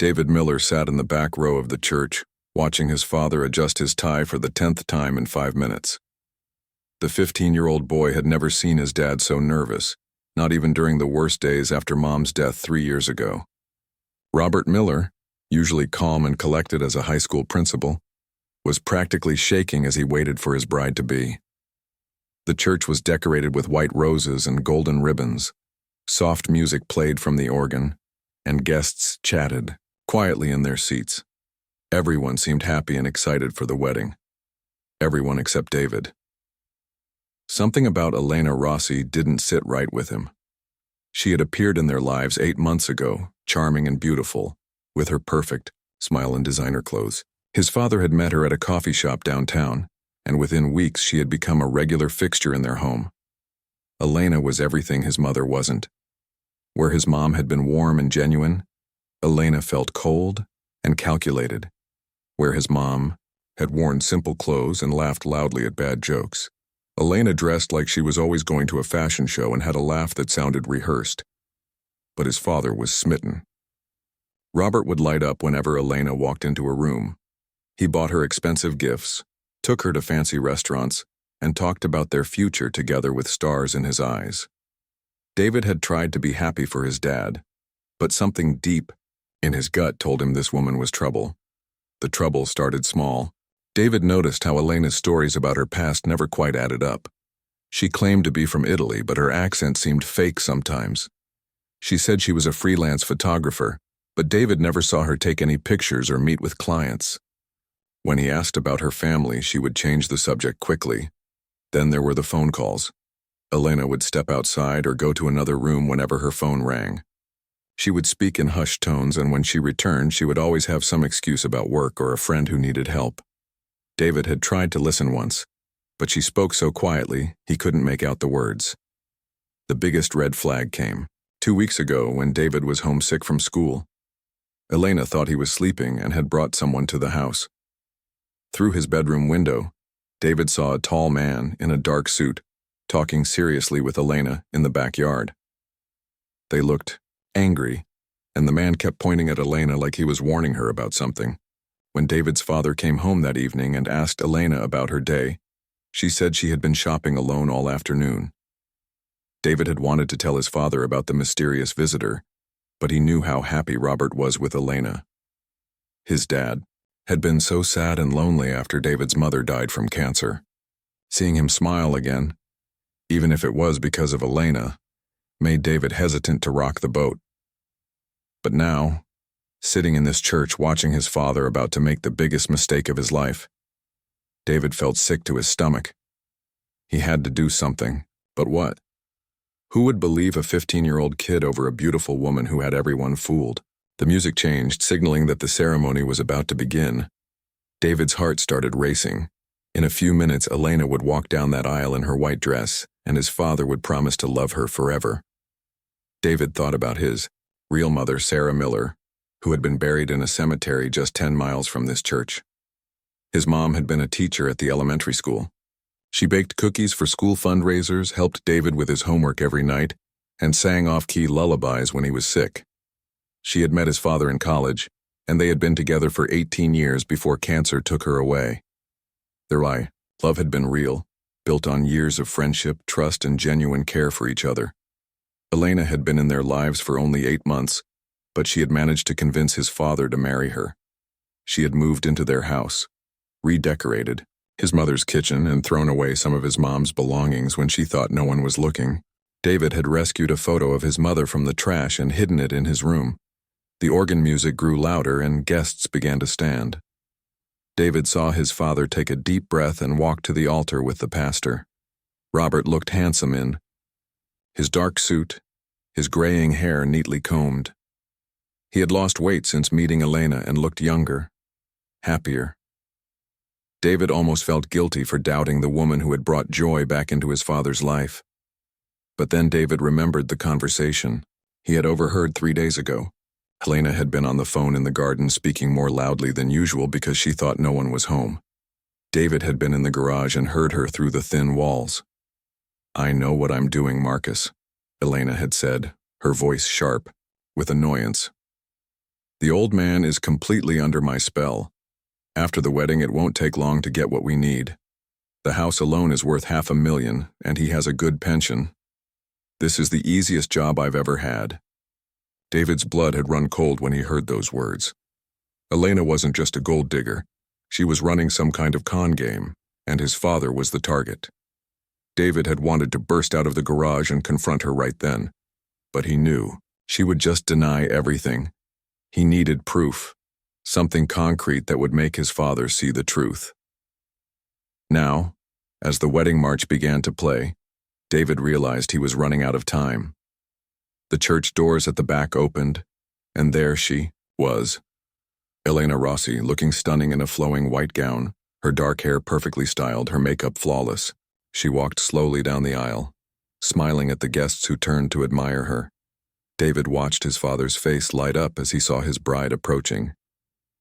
David Miller sat in the back row of the church, watching his father adjust his tie for the 10th time in 5 minutes. The 15-year-old boy had never seen his dad so nervous, not even during the worst days after Mom's death 3 years ago. Robert Miller, usually calm and collected as a high school principal, was practically shaking as he waited for his bride-to-be. The church was decorated with white roses and golden ribbons. Soft music played from the organ, and guests chatted quietly in their seats. Everyone seemed happy and excited for the wedding. Everyone except David. Something about Elena Rossi didn't sit right with him. She had appeared in their lives 8 months ago, charming and beautiful, with her perfect smile and designer clothes. His father had met her at a coffee shop downtown, and within weeks she had become a regular fixture in their home. Elena was everything his mother wasn't. Where his mom had been warm and genuine, Elena felt cold and calculated. Where his mom had worn simple clothes and laughed loudly at bad jokes, Elena dressed like she was always going to a fashion show and had a laugh that sounded rehearsed. But his father was smitten. Robert would light up whenever Elena walked into a room. He bought her expensive gifts, took her to fancy restaurants, and talked about their future together with stars in his eyes. David had tried to be happy for his dad, but something deep in his gut told him this woman was trouble. The trouble started small. David noticed how Elena's stories about her past never quite added up. She claimed to be from Italy, but her accent seemed fake sometimes. She said she was a freelance photographer, but David never saw her take any pictures or meet with clients. When he asked about her family, she would change the subject quickly. Then there were the phone calls. Elena would step outside or go to another room whenever her phone rang. She would speak in hushed tones, and when she returned, she would always have some excuse about work or a friend who needed help. David had tried to listen once, but she spoke so quietly he couldn't make out the words. The biggest red flag came 2 weeks ago when David was homesick from school. Elena thought he was sleeping and had brought someone to the house. Through his bedroom window, David saw a tall man in a dark suit talking seriously with Elena in the backyard. They looked angry, and the man kept pointing at Elena like he was warning her about something. When David's father came home that evening and asked Elena about her day, she said she had been shopping alone all afternoon. David had wanted to tell his father about the mysterious visitor, but he knew how happy Robert was with Elena. His dad had been so sad and lonely after David's mother died from cancer. Seeing him smile again, even if it was because of Elena, made David hesitant to rock the boat. But now, sitting in this church watching his father about to make the biggest mistake of his life, David felt sick to his stomach. He had to do something, but what? Who would believe a 15-year-old kid over a beautiful woman who had everyone fooled? The music changed, signaling that the ceremony was about to begin. David's heart started racing. In a few minutes, Elena would walk down that aisle in her white dress, and his father would promise to love her forever. David thought about his real mother, Sarah Miller, who had been buried in a cemetery just 10 miles from this church. His mom had been a teacher at the elementary school. She baked cookies for school fundraisers, helped David with his homework every night, and sang off-key lullabies when he was sick. She had met his father in college, and they had been together for 18 years before cancer took her away. Their love had been real, built on years of friendship, trust, and genuine care for each other. Elena had been in their lives for only 8 months, but she had managed to convince his father to marry her. She had moved into their house, redecorated his mother's kitchen, and thrown away some of his mom's belongings when she thought no one was looking. David had rescued a photo of his mother from the trash and hidden it in his room. The organ music grew louder and guests began to stand. David saw his father take a deep breath and walk to the altar with the pastor. Robert looked handsome in his dark suit, his graying hair neatly combed. He had lost weight since meeting Elena and looked younger, happier. David almost felt guilty for doubting the woman who had brought joy back into his father's life. But then David remembered the conversation he had overheard 3 days ago. Elena had been on the phone in the garden speaking more loudly than usual because she thought no one was home. David had been in the garage and heard her through the thin walls. "I know what I'm doing, Marcus," Elena had said, her voice sharp, with annoyance. The old man is completely under my spell. After the wedding, it won't take long to get what we need. The house alone is worth $500,000, and he has a good pension. This is the easiest job I've ever had." David's blood had run cold when he heard those words. Elena wasn't just a gold digger. She was running some kind of con game, and his father was the target. David had wanted to burst out of the garage and confront her right then, but he knew she would just deny everything. He needed proof, something concrete that would make his father see the truth. Now, as the wedding march began to play, David realized he was running out of time. The church doors at the back opened, and there she was. Elena Rossi, looking stunning in a flowing white gown, her dark hair perfectly styled, her makeup flawless. She walked slowly down the aisle, smiling at the guests who turned to admire her. David watched his father's face light up as he saw his bride approaching.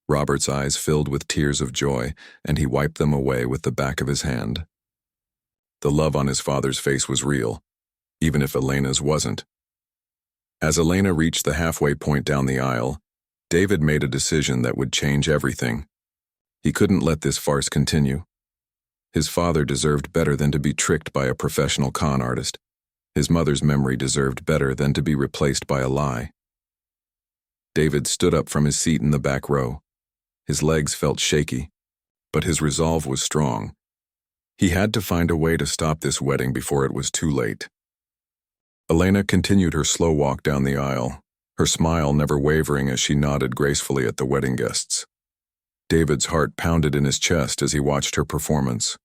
Robert's eyes filled with tears of joy, and he wiped them away with the back of his hand. The love on his father's face was real, even if Elena's wasn't. As Elena reached the halfway point down the aisle, David made a decision that would change everything. He couldn't let this farce continue. His father deserved better than to be tricked by a professional con artist. His mother's memory deserved better than to be replaced by a lie. David stood up from his seat in the back row. His legs felt shaky, but his resolve was strong. He had to find a way to stop this wedding before it was too late. Elena continued her slow walk down the aisle, her smile never wavering as she nodded gracefully at the wedding guests. David's heart pounded in his chest as he watched her performance.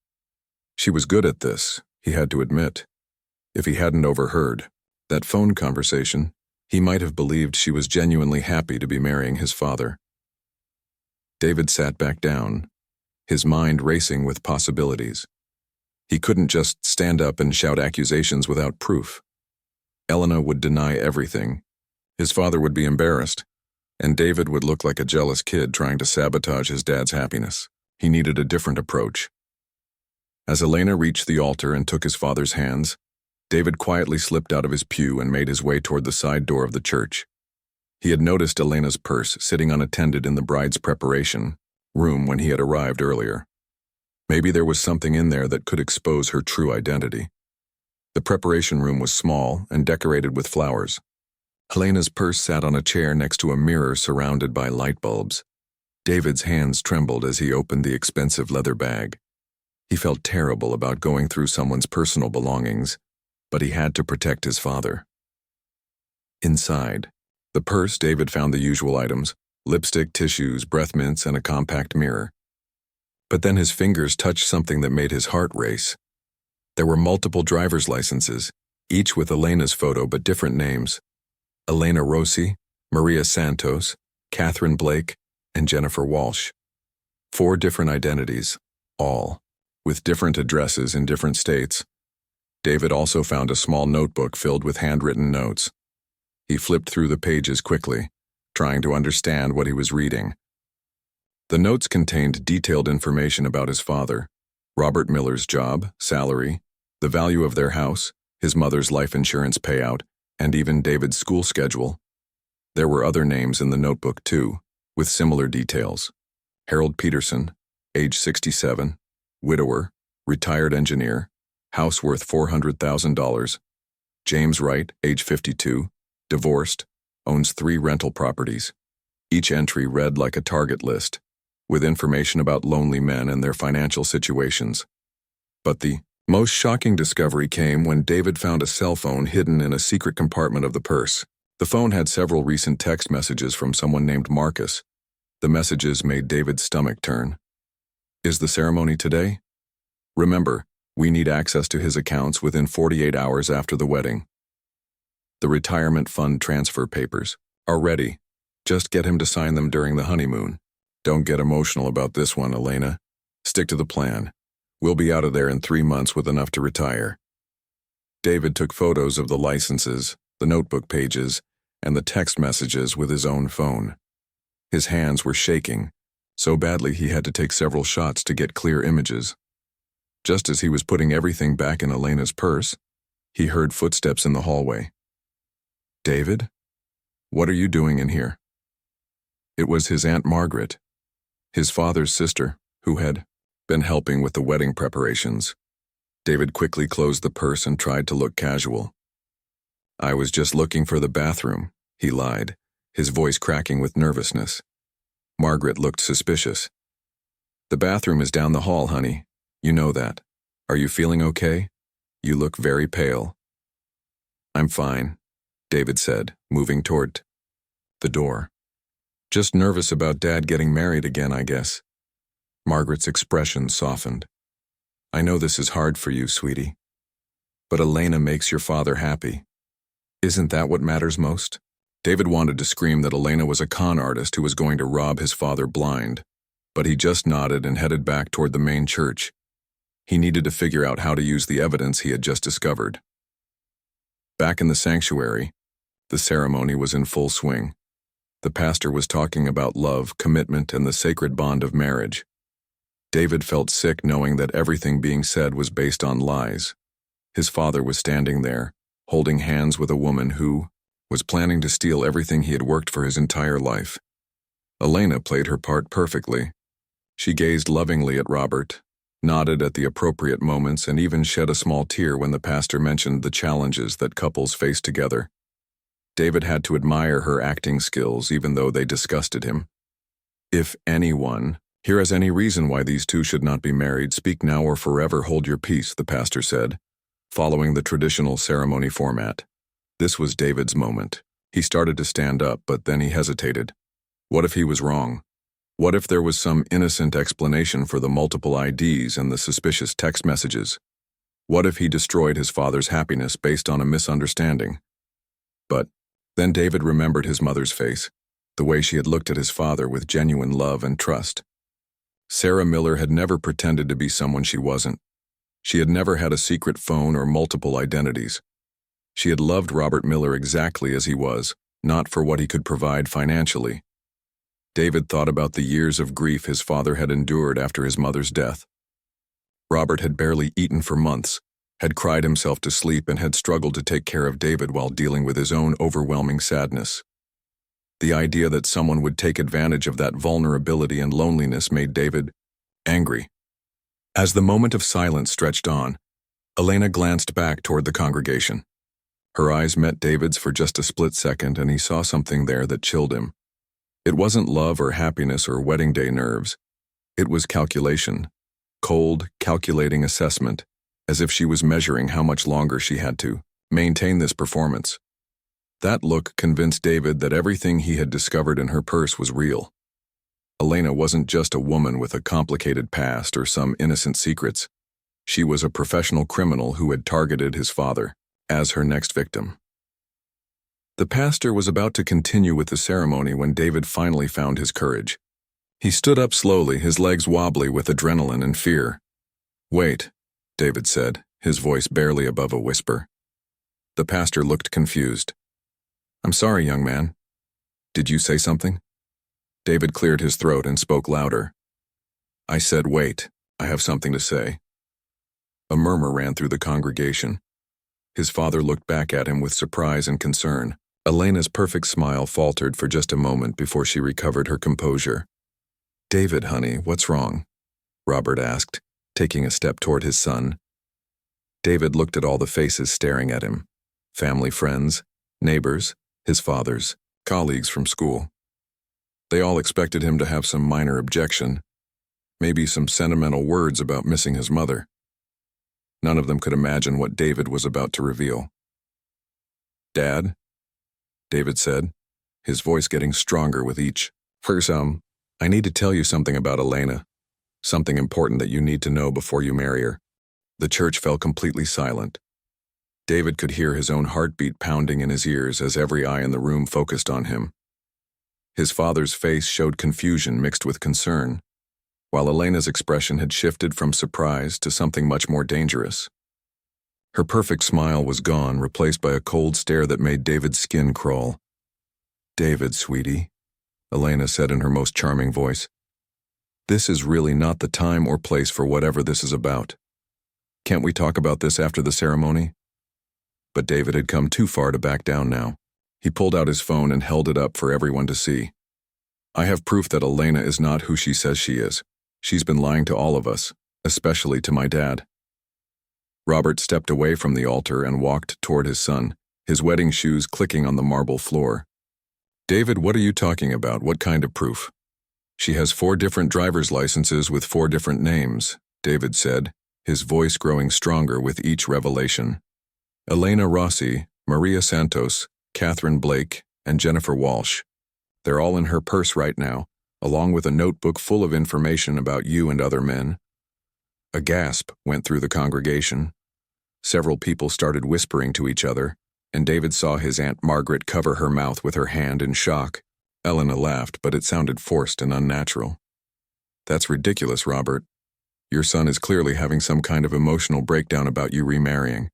She was good at this, he had to admit. If he hadn't overheard that phone conversation, he might have believed she was genuinely happy to be marrying his father. David sat back down, his mind racing with possibilities. He couldn't just stand up and shout accusations without proof. Elena would deny everything. His father would be embarrassed, and David would look like a jealous kid trying to sabotage his dad's happiness. He needed a different approach. As Elena reached the altar and took his father's hands, David quietly slipped out of his pew and made his way toward the side door of the church. He had noticed Elena's purse sitting unattended in the bride's preparation room when he had arrived earlier. Maybe there was something in there that could expose her true identity. The preparation room was small and decorated with flowers. Elena's purse sat on a chair next to a mirror surrounded by light bulbs. David's hands trembled as he opened the expensive leather bag. He felt terrible about going through someone's personal belongings, but he had to protect his father. Inside the purse, David found the usual items: lipstick, tissues, breath mints, and a compact mirror. But then his fingers touched something that made his heart race. There were multiple driver's licenses, each with Elena's photo but different names: Elena Rossi, Maria Santos, Catherine Blake, and Jennifer Walsh. 4 different identities, all with different addresses in different states. David also found a small notebook filled with handwritten notes. He flipped through the pages quickly, trying to understand what he was reading. The notes contained detailed information about his father, Robert Miller's job, salary, the value of their house, his mother's life insurance payout, and even David's school schedule. There were other names in the notebook too, with similar details: Harold Peterson, age 67, widower, retired engineer, house worth $400,000. James Wright, age 52, divorced, owns 3 rental properties. Each entry read like a target list, with information about lonely men and their financial situations. But the most shocking discovery came when David found a cell phone hidden in a secret compartment of the purse. The phone had several recent text messages from someone named Marcus. The messages made David's stomach turn. Is the ceremony today? Remember, we need access to his accounts within 48 hours after the wedding. The retirement fund transfer papers are ready. Just get him to sign them during the honeymoon. Don't get emotional about this one, Elena. Stick to the plan. We'll be out of there in 3 months with enough to retire. David took photos of the licenses, the notebook pages, and the text messages with his own phone. His hands were shaking, so badly he had to take several shots to get clear images. Just as he was putting everything back in Elena's purse, he heard footsteps in the hallway. David? What are you doing in here? It was his Aunt Margaret, his father's sister, who had been helping with the wedding preparations. David quickly closed the purse and tried to look casual. "I was just looking for the bathroom," he lied, his voice cracking with nervousness. Margaret looked suspicious. "The bathroom is down the hall, honey. You know that. Are you feeling okay? You look very pale." "I'm fine," David said, moving toward the door. "Just nervous about Dad getting married again, I guess." Margaret's expression softened. "I know this is hard for you, sweetie. But Elena makes your father happy. Isn't that what matters most?" David wanted to scream that Elena was a con artist who was going to rob his father blind, but he just nodded and headed back toward the main church. He needed to figure out how to use the evidence he had just discovered. Back in the sanctuary, the ceremony was in full swing. The pastor was talking about love, commitment, and the sacred bond of marriage. David felt sick knowing that everything being said was based on lies. His father was standing there, holding hands with a woman who was planning to steal everything he had worked for his entire life. Elena played her part perfectly. She gazed lovingly at Robert, nodded at the appropriate moments, and even shed a small tear when the pastor mentioned the challenges that couples face together. David had to admire her acting skills even though they disgusted him. "If anyone here has any reason why these two should not be married, speak now or forever hold your peace," the pastor said, following the traditional ceremony format. This was David's moment. He started to stand up, but then he hesitated. What if he was wrong? What if there was some innocent explanation for the multiple IDs and the suspicious text messages? What if he destroyed his father's happiness based on a misunderstanding? But then David remembered his mother's face, the way she had looked at his father with genuine love and trust. Sarah Miller had never pretended to be someone she wasn't. She had never had a secret phone or multiple identities. She had loved Robert Miller exactly as he was, not for what he could provide financially. David thought about the years of grief his father had endured after his mother's death. Robert had barely eaten for months, had cried himself to sleep, and had struggled to take care of David while dealing with his own overwhelming sadness. The idea that someone would take advantage of that vulnerability and loneliness made David angry. As the moment of silence stretched on, Elena glanced back toward the congregation. Her eyes met David's for just a split second, and he saw something there that chilled him. It wasn't love or happiness or wedding day nerves. It was calculation. Cold, calculating assessment, as if she was measuring how much longer she had to maintain this performance. That look convinced David that everything he had discovered in her purse was real. Elena wasn't just a woman with a complicated past or some innocent secrets. She was a professional criminal who had targeted his father as her next victim. The pastor was about to continue with the ceremony when David finally found his courage. He stood up slowly, his legs wobbly with adrenaline and fear. "Wait," David said, his voice barely above a whisper. The pastor looked confused. "I'm sorry, young man. Did you say something?" David cleared his throat and spoke louder. "I said wait. I have something to say." A murmur ran through the congregation. His father looked back at him with surprise and concern. Elena's perfect smile faltered for just a moment before she recovered her composure. "David, honey, what's wrong?" Robert asked, taking a step toward his son. David looked at all the faces staring at him. Family friends, neighbors, his father's, colleagues from school. They all expected him to have some minor objection, maybe some sentimental words about missing his mother. None of them could imagine what David was about to reveal. "Dad," David said, his voice getting stronger with each. "First, I need to tell you something about Elena, something important that you need to know before you marry her." The church fell completely silent. David could hear his own heartbeat pounding in his ears as every eye in the room focused on him. His father's face showed confusion mixed with concern, while Elena's expression had shifted from surprise to something much more dangerous. Her perfect smile was gone, replaced by a cold stare that made David's skin crawl. "David, sweetie," Elena said in her most charming voice, "this is really not the time or place for whatever this is about. Can't we talk about this after the ceremony?" But David had come too far to back down now. He pulled out his phone and held it up for everyone to see. I have proof that Elena is not who she says she is. She's been lying to all of us, especially to my dad. Robert stepped away from the altar and walked toward his son, his wedding shoes clicking on the marble floor. David, what are you talking about? What kind of proof? She has 4 different driver's licenses with 4 different names, David said, his voice growing stronger with each revelation. Elena Rossi, Maria Santos, Catherine Blake, and Jennifer Walsh. They're all in her purse right now, along with a notebook full of information about you and other men. A gasp went through the congregation. Several people started whispering to each other, and David saw his Aunt Margaret cover her mouth with her hand in shock. Elena laughed, but it sounded forced and unnatural. That's ridiculous, Robert. Your son is clearly having some kind of emotional breakdown about you remarrying.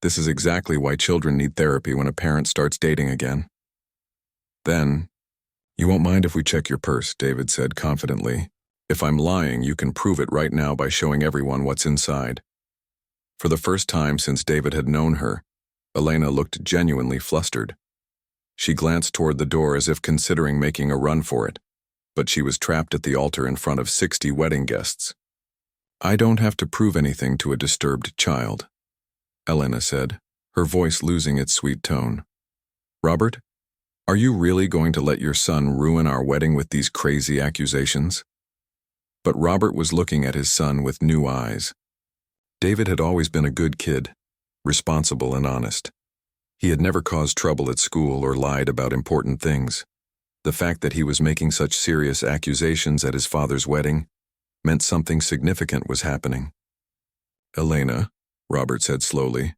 This is exactly why children need therapy when a parent starts dating again. Then, you won't mind if we check your purse, David said confidently. If I'm lying, you can prove it right now by showing everyone what's inside. For the first time since David had known her, Elena looked genuinely flustered. She glanced toward the door as if considering making a run for it, but she was trapped at the altar in front of 60 wedding guests. I don't have to prove anything to a disturbed child, Elena said, her voice losing its sweet tone. Robert, are you really going to let your son ruin our wedding with these crazy accusations? But Robert was looking at his son with new eyes. David had always been a good kid, responsible and honest. He had never caused trouble at school or lied about important things. The fact that he was making such serious accusations at his father's wedding meant something significant was happening. Elena, Robert said slowly,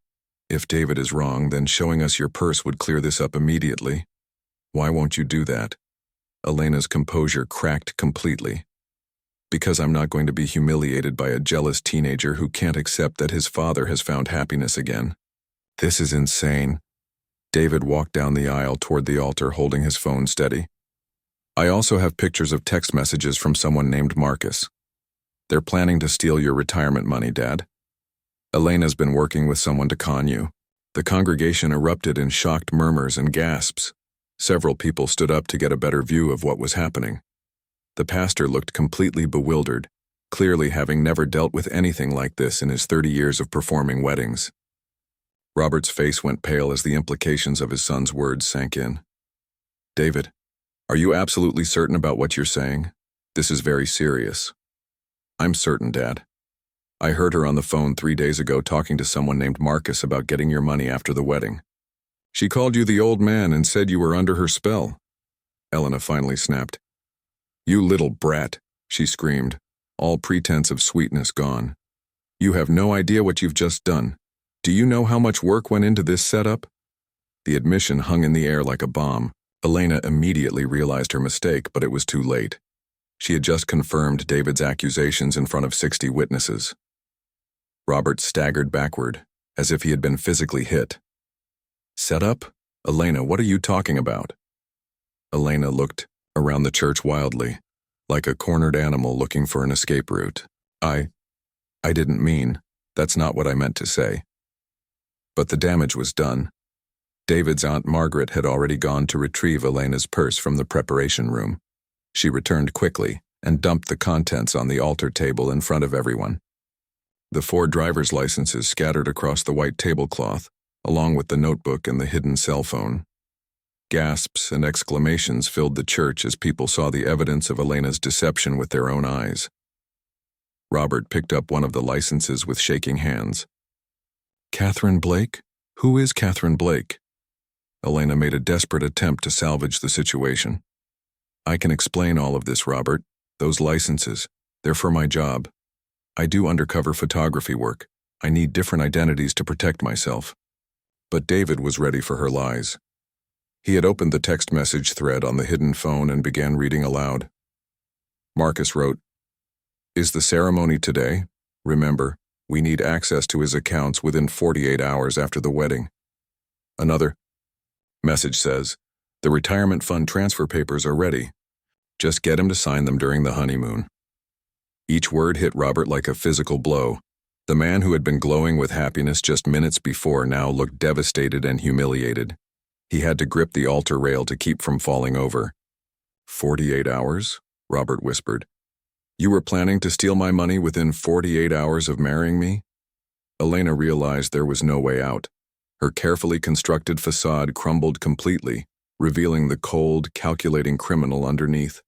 if David is wrong, then showing us your purse would clear this up immediately. Why won't you do that? Elena's composure cracked completely. Because I'm not going to be humiliated by a jealous teenager who can't accept that his father has found happiness again. This is insane. David walked down the aisle toward the altar holding his phone steady. I also have pictures of text messages from someone named Marcus. They're planning to steal your retirement money, Dad. Elena's been working with someone to con you. The congregation erupted in shocked murmurs and gasps. Several people stood up to get a better view of what was happening. The pastor looked completely bewildered, clearly having never dealt with anything like this in his 30 years of performing weddings. Robert's face went pale as the implications of his son's words sank in. David, are you absolutely certain about what you're saying? This is very serious. I'm certain, Dad. I heard her on the phone 3 days ago talking to someone named Marcus about getting your money after the wedding. She called you the old man and said you were under her spell. Elena finally snapped. You little brat, she screamed, all pretense of sweetness gone. You have no idea what you've just done. Do you know how much work went into this setup? The admission hung in the air like a bomb. Elena immediately realized her mistake, but it was too late. She had just confirmed David's accusations in front of 60 witnesses. Robert staggered backward, as if he had been physically hit. Set up? Elena, what are you talking about? Elena looked around the church wildly, like a cornered animal looking for an escape route. I didn't mean, that's not what I meant to say. But the damage was done. David's Aunt Margaret had already gone to retrieve Elena's purse from the preparation room. She returned quickly and dumped the contents on the altar table in front of everyone. The 4 driver's licenses scattered across the white tablecloth, along with the notebook and the hidden cell phone. Gasps and exclamations filled the church as people saw the evidence of Elena's deception with their own eyes. Robert picked up one of the licenses with shaking hands. Catherine Blake? Who is Catherine Blake? Elena made a desperate attempt to salvage the situation. I can explain all of this, Robert. Those licenses, they're for my job. I do undercover photography work. I need different identities to protect myself. But David was ready for her lies. He had opened the text message thread on the hidden phone and began reading aloud. Marcus wrote, Is the ceremony today? Remember, we need access to his accounts within 48 hours after the wedding. Another message says, The retirement fund transfer papers are ready. Just get him to sign them during the honeymoon. Each word hit Robert like a physical blow. The man who had been glowing with happiness just minutes before now looked devastated and humiliated. He had to grip the altar rail to keep from falling over. "48 hours?" Robert whispered. "You were planning to steal my money within 48 hours of marrying me?" Elena realized there was no way out. Her carefully constructed facade crumbled completely, revealing the cold, calculating criminal underneath.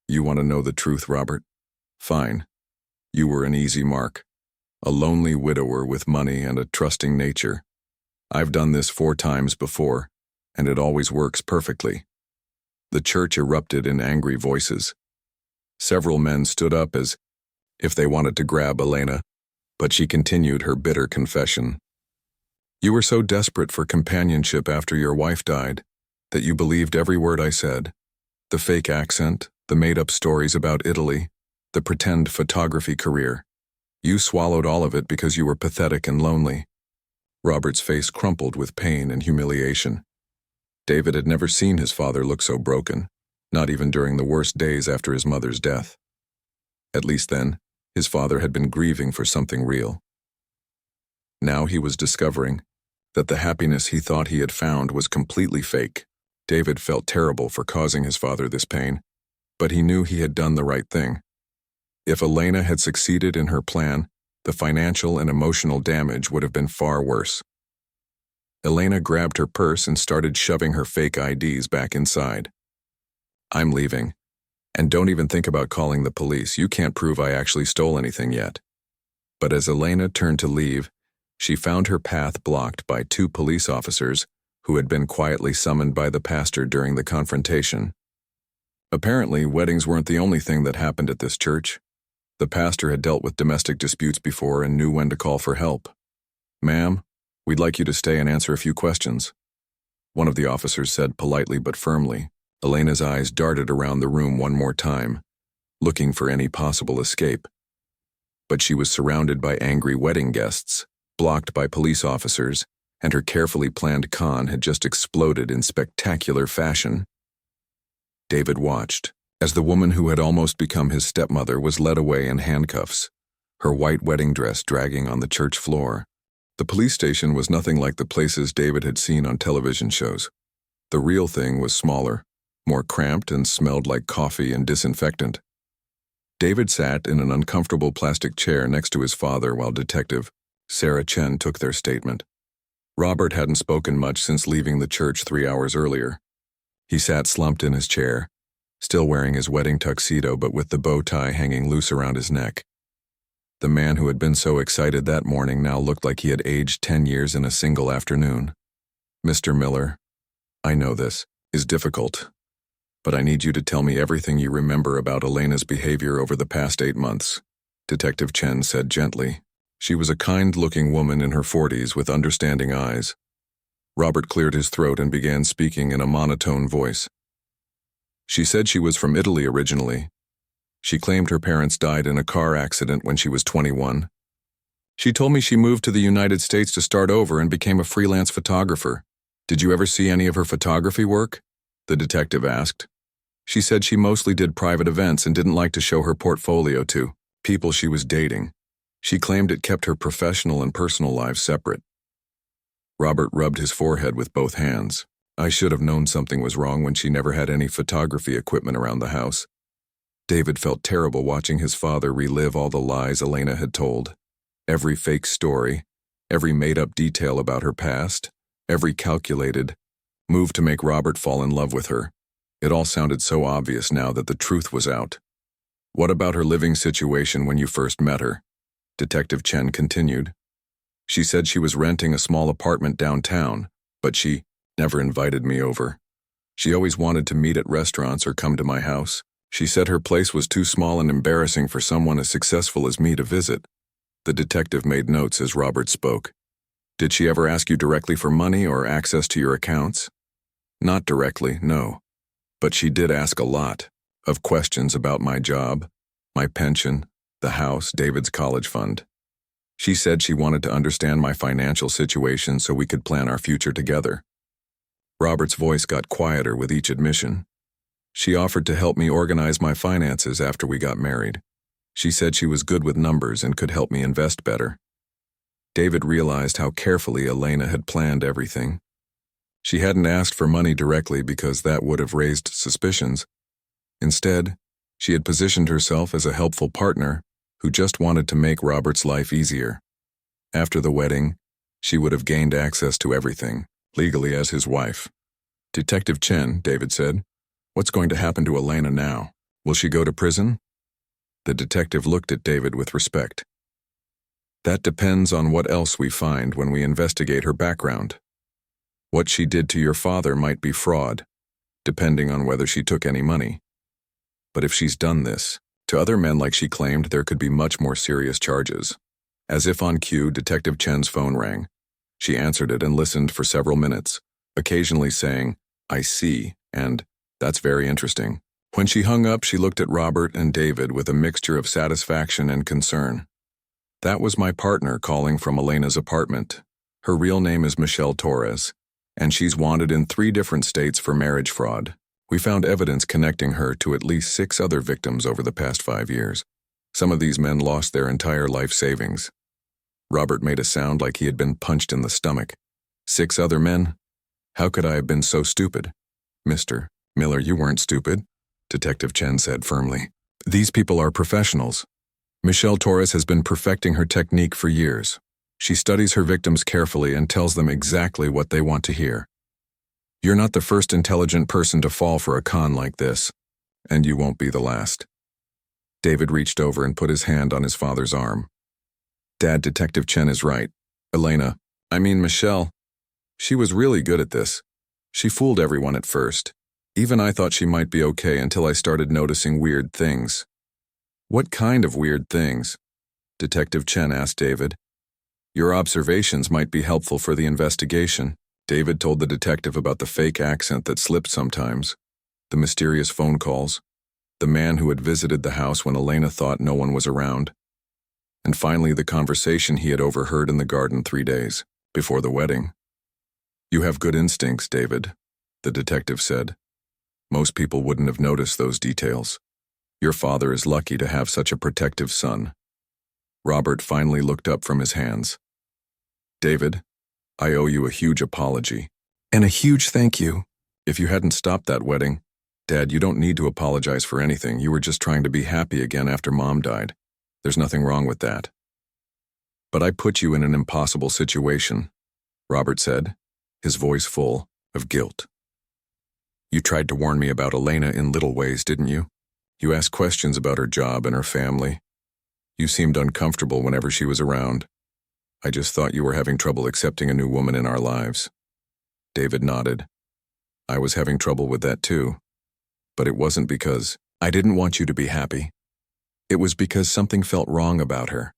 "You want to know the truth, Robert? Fine. You were an easy mark. A lonely widower with money and a trusting nature. I've done this 4 times before, and it always works perfectly." The church erupted in angry voices. Several men stood up as if they wanted to grab Elena, but she continued her bitter confession. "You were so desperate for companionship after your wife died that you believed every word I said. The fake accent, the made-up stories about Italy, the pretend photography career. You swallowed all of it because you were pathetic and lonely." Robert's face crumpled with pain and humiliation. David had never seen his father look so broken, not even during the worst days after his mother's death. At least then, his father had been grieving for something real. Now he was discovering that the happiness he thought he had found was completely fake. David felt terrible for causing his father this pain, but he knew he had done the right thing. If Elena had succeeded in her plan, the financial and emotional damage would have been far worse. Elena grabbed her purse and started shoving her fake IDs back inside. "I'm leaving. And don't even think about calling the police. You can't prove I actually stole anything yet." But as Elena turned to leave, she found her path blocked by 2 police officers who had been quietly summoned by the pastor during the confrontation. Apparently, weddings weren't the only thing that happened at this church. The pastor had dealt with domestic disputes before and knew when to call for help. "Ma'am, we'd like you to stay and answer a few questions," one of the officers said politely but firmly. Elena's eyes darted around the room one more time, looking for any possible escape. But she was surrounded by angry wedding guests, blocked by police officers, and her carefully planned con had just exploded in spectacular fashion. David watched as the woman who had almost become his stepmother was led away in handcuffs, her white wedding dress dragging on the church floor. The police station was nothing like the places David had seen on television shows. The real thing was smaller, more cramped, and smelled like coffee and disinfectant. David sat in an uncomfortable plastic chair next to his father while Detective Sarah Chen took their statement. Robert hadn't spoken much since leaving the church 3 hours earlier. He sat slumped in his chair, still wearing his wedding tuxedo but with the bow tie hanging loose around his neck. The man who had been so excited that morning now looked like he had aged 10 years in a single afternoon. "Mr. Miller, I know this is difficult, but I need you to tell me everything you remember about Elena's behavior over the past 8 months," Detective Chen said gently. She was a kind-looking woman in her 40s with understanding eyes. Robert cleared his throat and began speaking in a monotone voice. "She said she was from Italy originally. She claimed her parents died in a car accident when she was 21. She told me she moved to the United States to start over and became a freelance photographer. Did you ever see any of her photography work?" the detective asked. "She said she mostly did private events and didn't like to show her portfolio to people she was dating. She claimed it kept her professional and personal lives separate." Robert rubbed his forehead with both hands. "I should have known something was wrong when she never had any photography equipment around the house." David felt terrible watching his father relive all the lies Elena had told. Every fake story, every made-up detail about her past, every calculated move to make Robert fall in love with her. It all sounded so obvious now that the truth was out. "What about her living situation when you first met her?" Detective Chen continued. "She said she was renting a small apartment downtown, but she never invited me over. She always wanted to meet at restaurants or come to my house. She said her place was too small and embarrassing for someone as successful as me to visit." The detective made notes as Robert spoke. "Did she ever ask you directly for money or access to your accounts?" "Not directly, no. But she did ask a lot of questions about my job, my pension, the house, David's college fund. She said she wanted to understand my financial situation so we could plan our future together." Robert's voice got quieter with each admission. "She offered to help me organize my finances after we got married. She said she was good with numbers and could help me invest better." David realized how carefully Elena had planned everything. She hadn't asked for money directly because that would have raised suspicions, Instead, she had positioned herself as a helpful partner who just wanted to make Robert's life easier. After the wedding, she would have gained access to everything, legally as his wife. "Detective Chen," David said, "what's going to happen to Elena now? Will she go to prison?" The detective looked at David with respect. "That depends on what else we find when we investigate her background. What she did to your father might be fraud, depending on whether she took any money. But if she's done this to other men like she claimed, there could be much more serious charges." As if on cue, Detective Chen's phone rang. She answered it and listened for several minutes, occasionally saying, "I see," and "That's very interesting." When she hung up, she looked at Robert and David with a mixture of satisfaction and concern. "That was my partner calling from Elena's apartment. Her real name is Michelle Torres, and she's wanted in 3 different states for marriage fraud. We found evidence connecting her to at least 6 other victims over the past 5 years. Some of these men lost their entire life savings." Robert made a sound like he had been punched in the stomach. "6 other men? How could I have been so stupid?" "Mr. Miller, you weren't stupid," Detective Chen said firmly. "These people are professionals. Michelle Torres has been perfecting her technique for years. She studies her victims carefully and tells them exactly what they want to hear. You're not the first intelligent person to fall for a con like this, and you won't be the last." David reached over and put his hand on his father's arm. "Dad, Detective Chen is right. Michelle, she was really good at this. She fooled everyone at first. Even I thought she might be okay until I started noticing weird things." "What kind of weird things?" Detective Chen asked David. "Your observations might be helpful for the investigation." David told the detective about the fake accent that slipped sometimes, the mysterious phone calls, the man who had visited the house when Elena thought no one was around, and finally the conversation he had overheard in the garden 3 days before the wedding. "You have good instincts, David," the detective said. "Most people wouldn't have noticed those details. Your father is lucky to have such a protective son." Robert finally looked up from his hands. "David, I owe you a huge apology. And a huge thank you. If you hadn't stopped that wedding, Dad, you don't need to apologize for anything. You were just trying to be happy again after Mom died. There's nothing wrong with that. But I put you in an impossible situation," Robert said, his voice full of guilt. "You tried to warn me about Elena in little ways, didn't you? You asked questions about her job and her family. You seemed uncomfortable whenever she was around. I just thought you were having trouble accepting a new woman in our lives." David nodded. "I was having trouble with that too. But it wasn't because I didn't want you to be happy. It was because something felt wrong about her.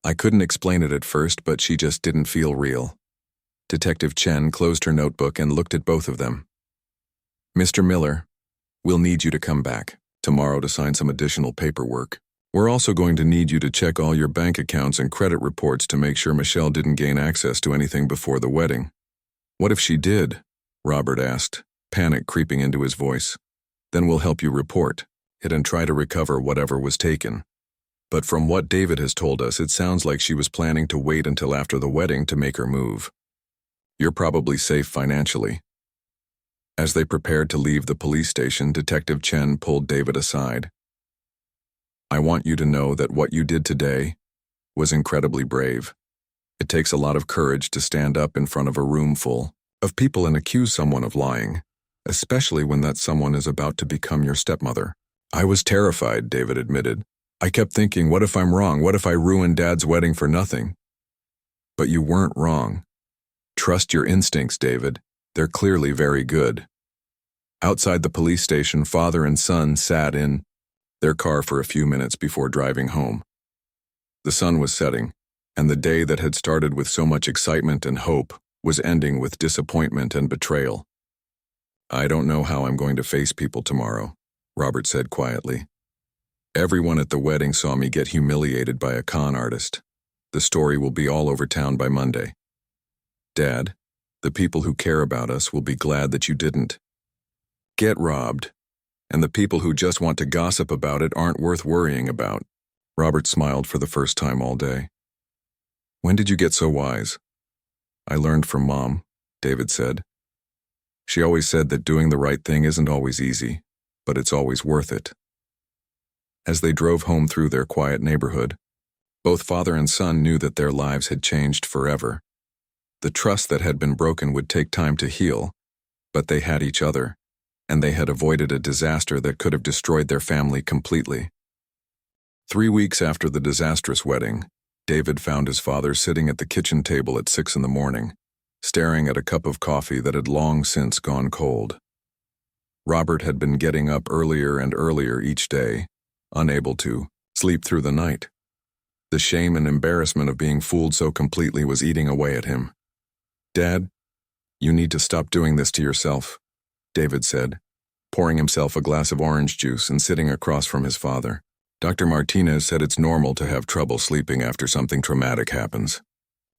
I couldn't explain it at first, but she just didn't feel real." Detective Chen closed her notebook and looked at both of them. "Mr. Miller, we'll need you to come back tomorrow to sign some additional paperwork. We're also going to need you to check all your bank accounts and credit reports to make sure Michelle didn't gain access to anything before the wedding." "What if she did?" Robert asked, panic creeping into his voice. "Then we'll help you report it and try to recover whatever was taken. But from what David has told us, it sounds like she was planning to wait until after the wedding to make her move. You're probably safe financially." As they prepared to leave the police station, Detective Chen pulled David aside. "I want you to know that what you did today was incredibly brave. It takes a lot of courage to stand up in front of a room full of people and accuse someone of lying, especially when that someone is about to become your stepmother." "I was terrified," David admitted. "I kept thinking, what if I'm wrong? What if I ruined Dad's wedding for nothing?" "But you weren't wrong. Trust your instincts, David. They're clearly very good." Outside the police station, father and son sat in their car for a few minutes before driving home. The sun was setting, and the day that had started with so much excitement and hope was ending with disappointment and betrayal. "I don't know how I'm going to face people tomorrow," Robert said quietly. "Everyone at the wedding saw me get humiliated by a con artist. The story will be all over town by Monday. Dad, the people who care about us will be glad that you didn't get robbed, and the people who just want to gossip about it aren't worth worrying about." Robert smiled for the first time all day. "When did you get so wise?" "I learned from Mom," David said. "She always said that doing the right thing isn't always easy, but it's always worth it. As they drove home through their quiet neighborhood, both father and son knew that their lives had changed forever. The trust that had been broken would take time to heal, but they had each other, and they had avoided a disaster that could have destroyed their family completely. 3 weeks after the disastrous wedding, David found his father sitting at the kitchen table at 6 in the morning, staring at a cup of coffee that had long since gone cold. Robert had been getting up earlier and earlier each day, unable to sleep through the night. The shame and embarrassment of being fooled so completely was eating away at him. "Dad, you need to stop doing this to yourself," David said, pouring himself a glass of orange juice and sitting across from his father. Dr. Martinez said it's normal to have trouble sleeping after something traumatic happens.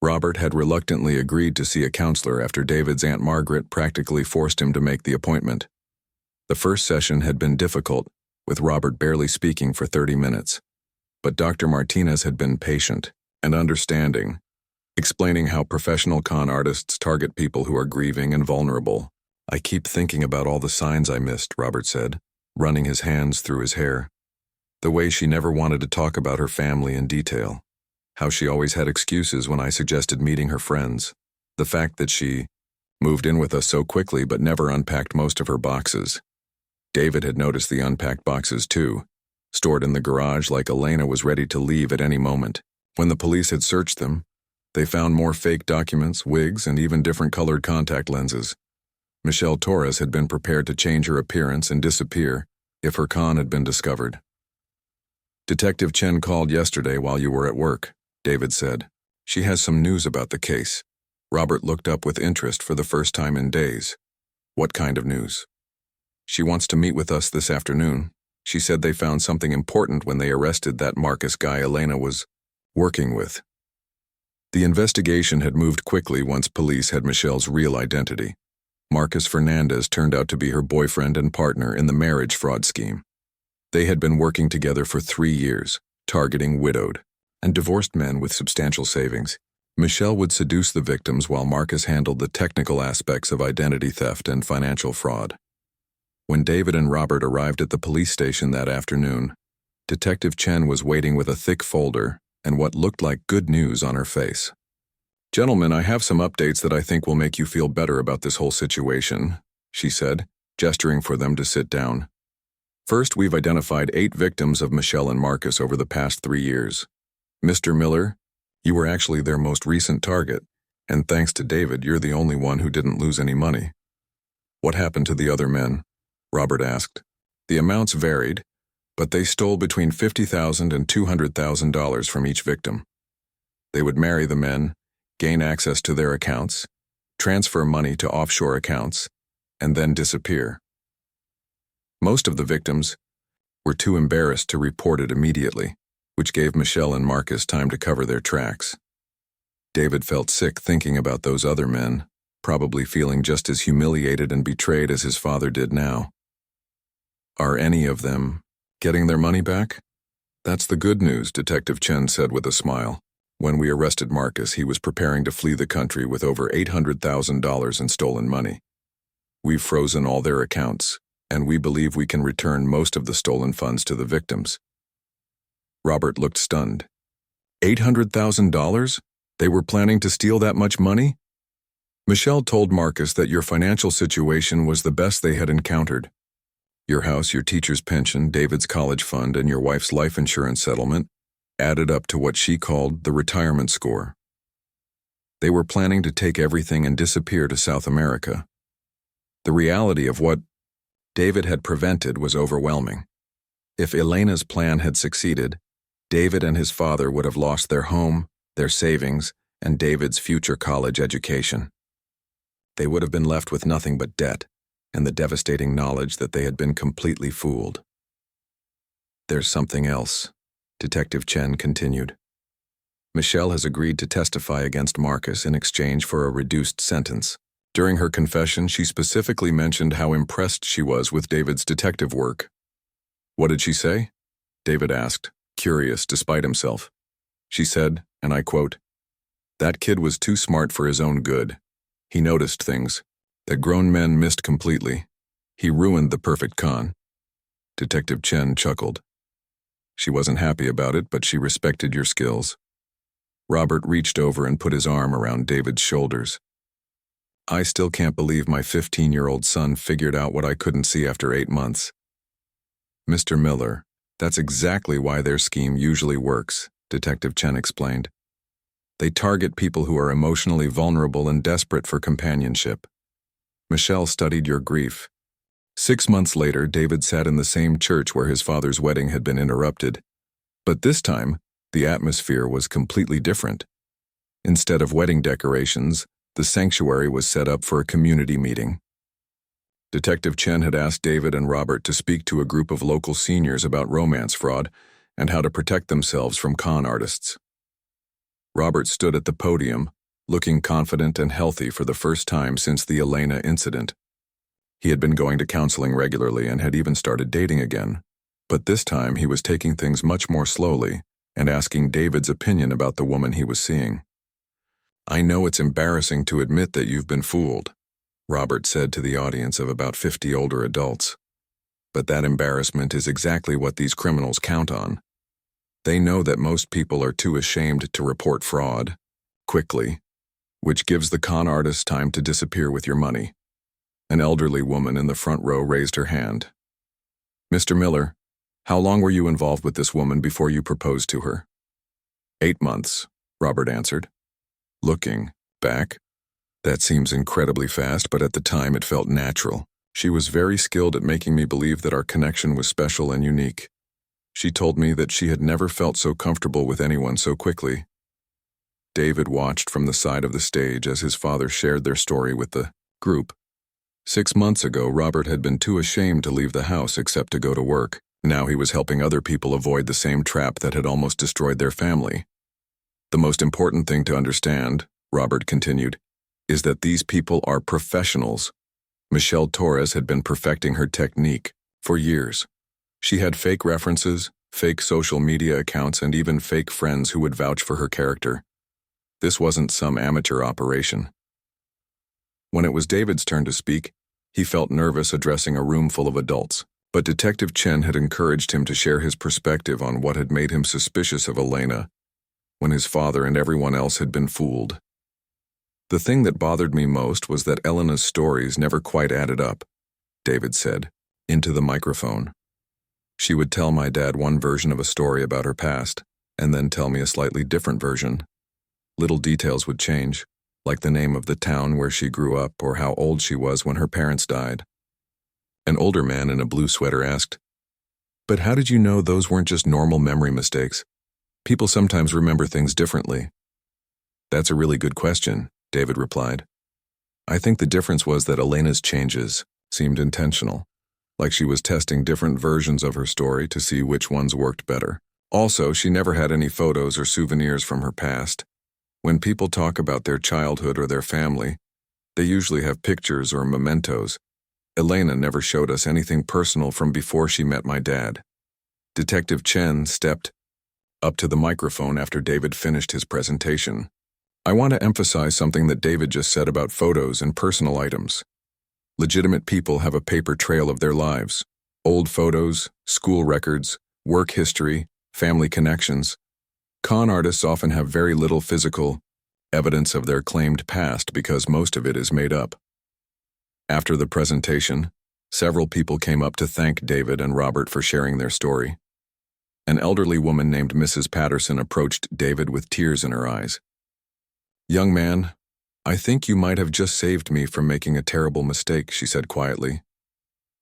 Robert had reluctantly agreed to see a counselor after David's Aunt Margaret practically forced him to make the appointment. The first session had been difficult, with Robert barely speaking for 30 minutes. But Dr. Martinez had been patient and understanding, explaining how professional con artists target people who are grieving and vulnerable. "I keep thinking about all the signs I missed," Robert said, running his hands through his hair. The way she never wanted to talk about her family in detail. How she always had excuses when I suggested meeting her friends. The fact that she moved in with us so quickly but never unpacked most of her boxes. David had noticed the unpacked boxes too, stored in the garage like Elena was ready to leave at any moment. When the police had searched them, they found more fake documents, wigs, and even different colored contact lenses. Michelle Torres had been prepared to change her appearance and disappear if her con had been discovered. "Detective Chen called yesterday while you were at work," David said. "She has some news about the case." Robert looked up with interest for the first time in days. "What kind of news?" "She wants to meet with us this afternoon. She said they found something important when they arrested that Marcus guy Elena was working with." The investigation had moved quickly once police had Michelle's real identity. Marcus Fernandez turned out to be her boyfriend and partner in the marriage fraud scheme. They had been working together for 3 years, targeting widowed and divorced men with substantial savings. Michelle would seduce the victims while Marcus handled the technical aspects of identity theft and financial fraud. When David and Robert arrived at the police station that afternoon, Detective Chen was waiting with a thick folder and what looked like good news on her face. "Gentlemen, I have some updates that I think will make you feel better about this whole situation," she said, gesturing for them to sit down. "First, we've identified 8 victims of Michelle and Marcus over the past 3 years. Mr. Miller, you were actually their most recent target, and thanks to David, you're the only one who didn't lose any money." "What happened to the other men?" Robert asked. "The amounts varied, but they stole between $50,000 and $200,000 from each victim. They would marry the men, gain access to their accounts, transfer money to offshore accounts, and then disappear. Most of the victims were too embarrassed to report it immediately, which gave Michelle and Marcus time to cover their tracks. David felt sick thinking about those other men, probably feeling just as humiliated and betrayed as his father did now. "Are any of them getting their money back?" "That's the good news," Detective Chen said with a smile. "When we arrested Marcus, he was preparing to flee the country with over $800,000 in stolen money. We've frozen all their accounts, and we believe we can return most of the stolen funds to the victims." Robert looked stunned. $800,000? They were planning to steal that much money? "Michelle told Marcus that your financial situation was the best they had encountered. Your house, your teacher's pension, David's college fund, and your wife's life insurance settlement added up to what she called the retirement score. They were planning to take everything and disappear to South America. The reality of what David had prevented was overwhelming. If Elena's plan had succeeded, David and his father would have lost their home, their savings, and David's future college education. They would have been left with nothing but debt and the devastating knowledge that they had been completely fooled. "There's something else," Detective Chen continued. "Michelle has agreed to testify against Marcus in exchange for a reduced sentence. During her confession, she specifically mentioned how impressed she was with David's detective work." "What did she say?" David asked, curious despite himself. She said, and I quote, "That kid was too smart for his own good. He noticed things that grown men missed completely. He ruined the perfect con. Detective Chen chuckled. She wasn't happy about it, but she respected your skills. Robert reached over and put his arm around David's shoulders. I still can't believe my 15-year-old son figured out what I couldn't see after 8 months. Mr. Miller, that's exactly why their scheme usually works, Detective Chen explained. They target people who are emotionally vulnerable and desperate for companionship. Michelle studied your grief. 6 months later, David sat in the same church where his father's wedding had been interrupted. But this time, the atmosphere was completely different. Instead of wedding decorations, the sanctuary was set up for a community meeting. Detective Chen had asked David and Robert to speak to a group of local seniors about romance fraud and how to protect themselves from con artists. Robert stood at the podium, looking confident and healthy for the first time since the Elena incident. He had been going to counseling regularly and had even started dating again. But this time he was taking things much more slowly and asking David's opinion about the woman he was seeing. I know it's embarrassing to admit that you've been fooled, Robert said to the audience of about 50 older adults. But that embarrassment is exactly what these criminals count on. They know that most people are too ashamed to report fraud, quickly, which gives the con artist time to disappear with your money. An elderly woman in the front row raised her hand. Mr. Miller, how long were you involved with this woman before you proposed to her? 8 months, Robert answered. Looking back, that seems incredibly fast, but at the time it felt natural. She was very skilled at making me believe that our connection was special and unique. She told me that she had never felt so comfortable with anyone so quickly. David watched from the side of the stage as his father shared their story with the group. 6 months ago, Robert had been too ashamed to leave the house except to go to work. Now he was helping other people avoid the same trap that had almost destroyed their family. The most important thing to understand, Robert continued, is that these people are professionals. Michelle Torres had been perfecting her technique for years. She had fake references, fake social media accounts, and even fake friends who would vouch for her character. This wasn't some amateur operation. When it was David's turn to speak, he felt nervous addressing a room full of adults, but Detective Chen had encouraged him to share his perspective on what had made him suspicious of Elena, when his father and everyone else had been fooled. The thing that bothered me most was that Elena's stories never quite added up, David said, into the microphone. She would tell my dad one version of a story about her past, and then tell me a slightly different version. Little details would change, like the name of the town where she grew up or how old she was when her parents died. An older man in a blue sweater asked, "But how did you know those weren't just normal memory mistakes? People sometimes remember things differently." "That's a really good question," David replied. "I think the difference was that Elena's changes seemed intentional, like she was testing different versions of her story to see which ones worked better. Also, she never had any photos or souvenirs from her past. When people talk about their childhood or their family, they usually have pictures or mementos. Elena never showed us anything personal from before she met my dad." Detective Chen stepped up to the microphone after David finished his presentation. "I want to emphasize something that David just said about photos and personal items. Legitimate people have a paper trail of their lives. Old photos, school records, work history, family connections. Con artists often have very little physical evidence of their claimed past because most of it is made up." After the presentation, several people came up to thank David and Robert for sharing their story. An elderly woman named Mrs. Patterson approached David with tears in her eyes. "Young man, I think you might have just saved me from making a terrible mistake," she said quietly.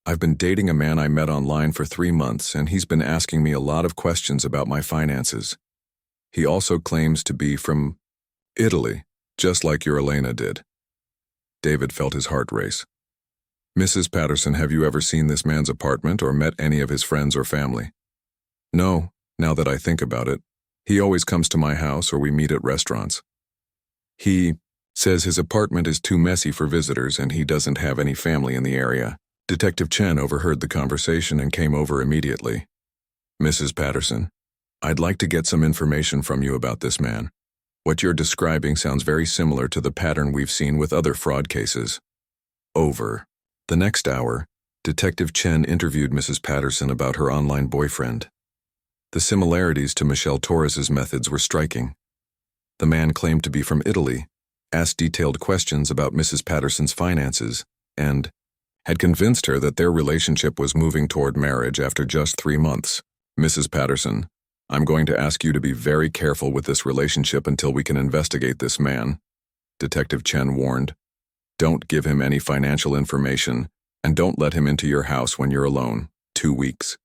"I've been dating a man I met online for 3 months, and he's been asking me a lot of questions about my finances. He also claims to be from Italy, just like your Elena did." David felt his heart race. "Mrs. Patterson, have you ever seen this man's apartment or met any of his friends or family?" "No, now that I think about it. He always comes to my house or we meet at restaurants. He says his apartment is too messy for visitors and he doesn't have any family in the area." Detective Chen overheard the conversation and came over immediately. "Mrs. Patterson, I'd like to get some information from you about this man. What you're describing sounds very similar to the pattern we've seen with other fraud cases." Over. The next hour, Detective Chen interviewed Mrs. Patterson about her online boyfriend. The similarities to Michelle Torres's methods were striking. The man claimed to be from Italy, asked detailed questions about Mrs. Patterson's finances, and had convinced her that their relationship was moving toward marriage after just 3 months. Mrs. Patterson, I'm going to ask you to be very careful with this relationship until we can investigate this man, Detective Chen warned. Don't give him any financial information, and don't let him into your house when you're alone. 2 weeks.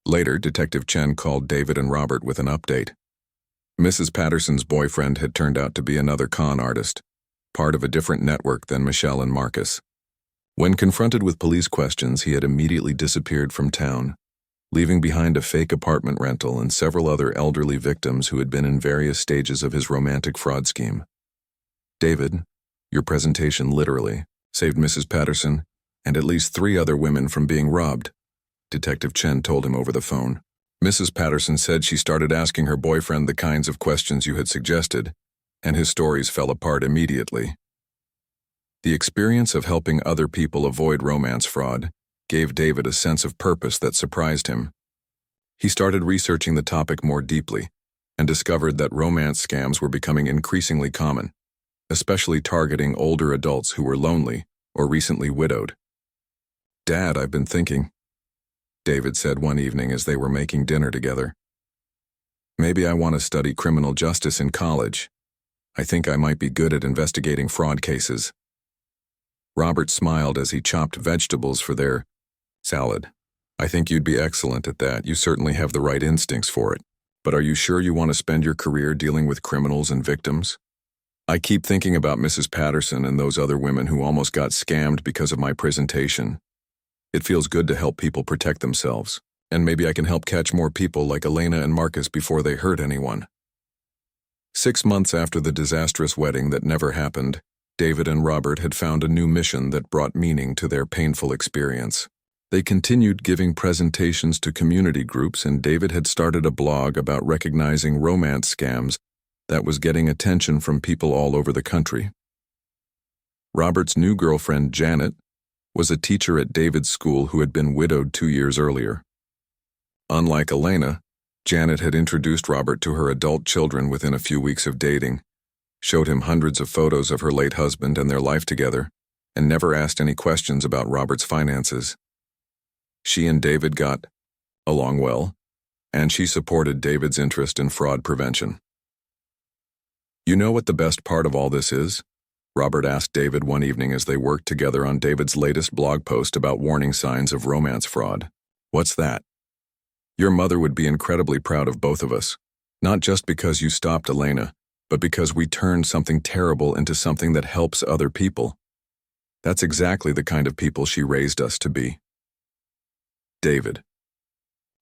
Later, Detective Chen called David and Robert with an update. Mrs. Patterson's boyfriend had turned out to be another con artist, part of a different network than Michelle and Marcus. When confronted with police questions, he had immediately disappeared from town, leaving behind a fake apartment rental and several other elderly victims who had been in various stages of his romantic fraud scheme. David, your presentation literally saved Mrs. Patterson and at least 3 other women from being robbed, Detective Chen told him over the phone. Mrs. Patterson said she started asking her boyfriend the kinds of questions you had suggested, and his stories fell apart immediately. The experience of helping other people avoid romance fraud gave David a sense of purpose that surprised him. He started researching the topic more deeply and discovered that romance scams were becoming increasingly common, especially targeting older adults who were lonely or recently widowed. "Dad, I've been thinking," David said one evening as they were making dinner together. "Maybe I want to study criminal justice in college. I think I might be good at investigating fraud cases." Robert smiled as he chopped vegetables for their salad. "I think you'd be excellent at that. You certainly have the right instincts for it. But are you sure you want to spend your career dealing with criminals and victims? I keep thinking about Mrs. Patterson and those other women who almost got scammed because of my presentation. It feels good to help people protect themselves, and maybe I can help catch more people like Elena and Marcus before they hurt anyone." 6 months after the disastrous wedding that never happened, David and Robert had found a new mission that brought meaning to their painful experience. They continued giving presentations to community groups, and David had started a blog about recognizing romance scams that was getting attention from people all over the country. Robert's new girlfriend, Janet, was a teacher at David's school who had been widowed 2 years earlier. Unlike Elena, Janet had introduced Robert to her adult children within a few weeks of dating, showed him hundreds of photos of her late husband and their life together, and never asked any questions about Robert's finances. She and David got along well, and she supported David's interest in fraud prevention. "You know what the best part of all this is?" Robert asked David one evening as they worked together on David's latest blog post about warning signs of romance fraud. "What's that?" "Your mother would be incredibly proud of both of us, not just because you stopped Elena, but because we turned something terrible into something that helps other people. That's exactly the kind of people she raised us to be." David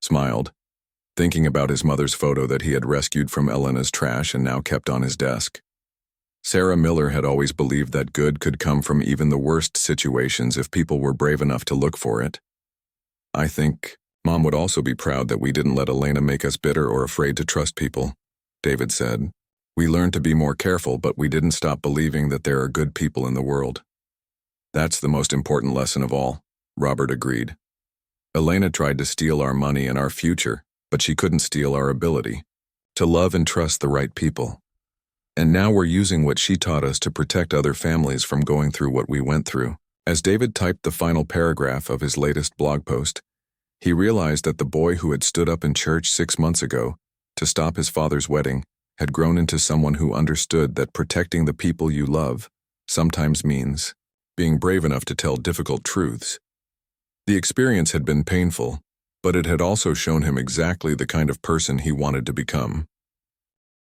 smiled, thinking about his mother's photo that he had rescued from Elena's trash and now kept on his desk. Sarah Miller had always believed that good could come from even the worst situations if people were brave enough to look for it. "I think Mom would also be proud that we didn't let Elena make us bitter or afraid to trust people," David said. "We learned to be more careful, but we didn't stop believing that there are good people in the world." "That's the most important lesson of all," Robert agreed. "Elena tried to steal our money and our future, but she couldn't steal our ability to love and trust the right people. And now we're using what she taught us to protect other families from going through what we went through." As David typed the final paragraph of his latest blog post, he realized that the boy who had stood up in church 6 months ago to stop his father's wedding had grown into someone who understood that protecting the people you love sometimes means being brave enough to tell difficult truths. The experience had been painful, but it had also shown him exactly the kind of person he wanted to become.